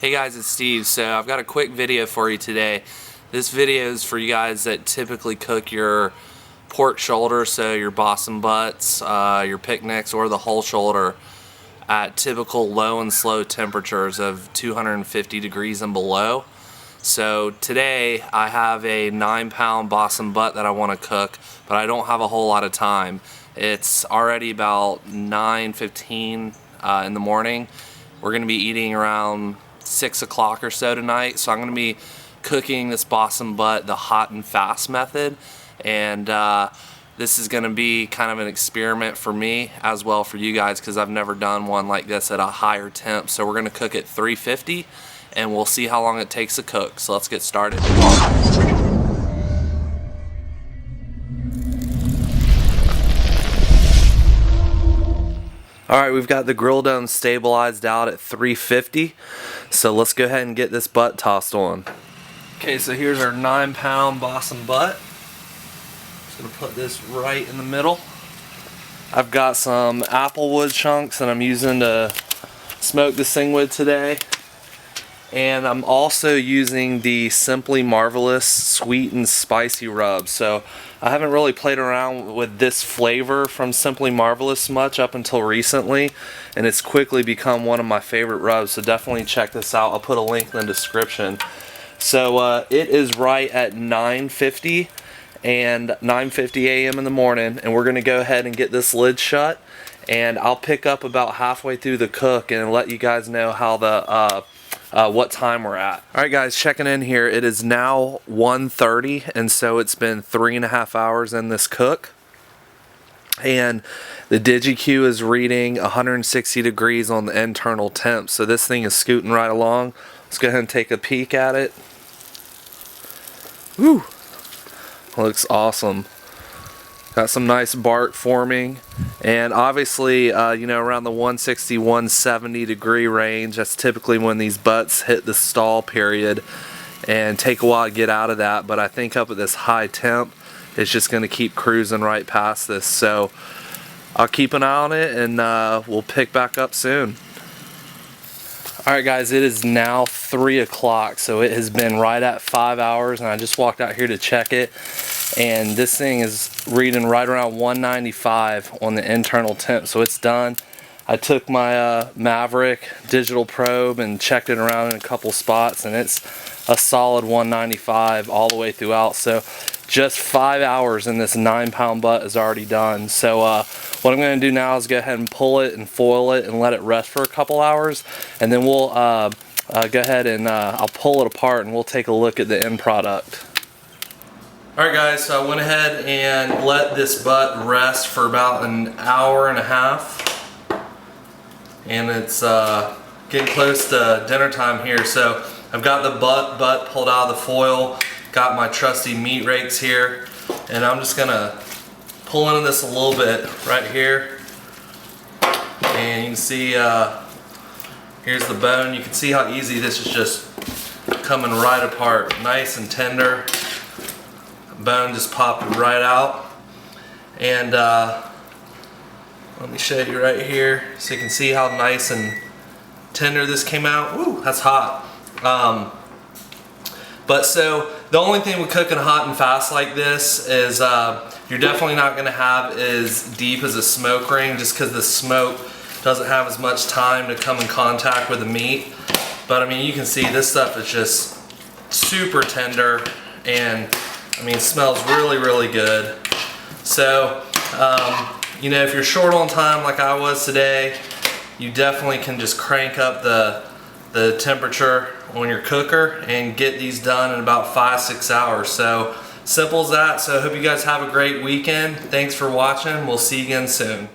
Hey guys, it's Steve. So I've got a quick video for you today. This video is for you guys that typically cook your pork shoulder, so your Boston butts, your picnics, or the whole shoulder at typical low and slow temperatures of 250 degrees and below. So today I have a 9-pound Boston butt that I want to cook, but I don't have a whole lot of time. It's already about 9:15 in the morning. We're going to be eating around 6 o'clock or so tonight, so I'm going to be cooking this Boston butt the hot and fast method, and this is going to be kind of an experiment for me as well for you guys, because I've never done one like this at a higher temp. So we're going to cook at 350 and we'll see how long it takes to cook. So let's get started. Alright, we've got the grill dome stabilized out at 350, so let's go ahead and get this butt tossed on. Okay, so here's our 9-pound Boston butt. Just going to put this right in the middle. I've got some applewood chunks that I'm using to smoke this thing with today. And I'm also using the Simply Marvelous sweet and spicy rub. So I haven't really played around with this flavor from Simply Marvelous much up until recently, and it's quickly become one of my favorite rubs, so definitely check this out. I'll put a link in the description. So it is right at 9:50 and 9:50 a.m. in the morning, and we're going to go ahead and get this lid shut, and I'll pick up about halfway through the cook and let you guys know how the what time we're at. Alright guys, checking in here. It is now 1:30, and so it's been 3.5 hours in this cook. And the DigiQ is reading 160 degrees on the internal temp, so this thing is scooting right along. Let's go ahead and take a peek at it. Woo! Looks awesome. Got some nice bark forming, and obviously you know, around the 160 170 degree range, that's typically when these butts hit the stall period and take a while to get out of that. But I think up at this high temp, it's just going to keep cruising right past this, so I'll keep an eye on it, and we'll pick back up soon. Alright guys, it is now 3 o'clock, so it has been right at 5 hours, and I just walked out here to check it, and this thing is reading right around 195 on the internal temp, so it's done. I took my Maverick digital probe and checked it around in a couple spots, and it's a solid 195 all the way throughout. So just 5 hours and this 9-pound butt is already done. So what I'm going to do now is go ahead and pull it and foil it and let it rest for a couple hours, and then we'll go ahead and I'll pull it apart and we'll take a look at the end product. Alright guys, so I went ahead and let this butt rest for about an hour and a half, and it's getting close to dinner time here. So I've got the butt pulled out of the foil, got my trusty meat rakes here, and I'm just gonna pull into this a little bit right here, and you can see here's the bone. You can see how easy this is just coming right apart, nice and tender. Bone just popped right out, and let me show you right here so you can see how nice and tender this came out. Ooh, that's hot. But so the only thing with cooking hot and fast like this is you're definitely not going to have as deep as a smoke ring, just because the smoke doesn't have as much time to come in contact with the meat. But I mean, you can see this stuff is just super tender, and I mean, it smells really, really good. So, you know, if you're short on time like I was today, you definitely can just crank up the temperature on your cooker and get these done in about 5-6 hours. So, simple as that. So, I hope you guys have a great weekend. Thanks for watching. We'll see you again soon.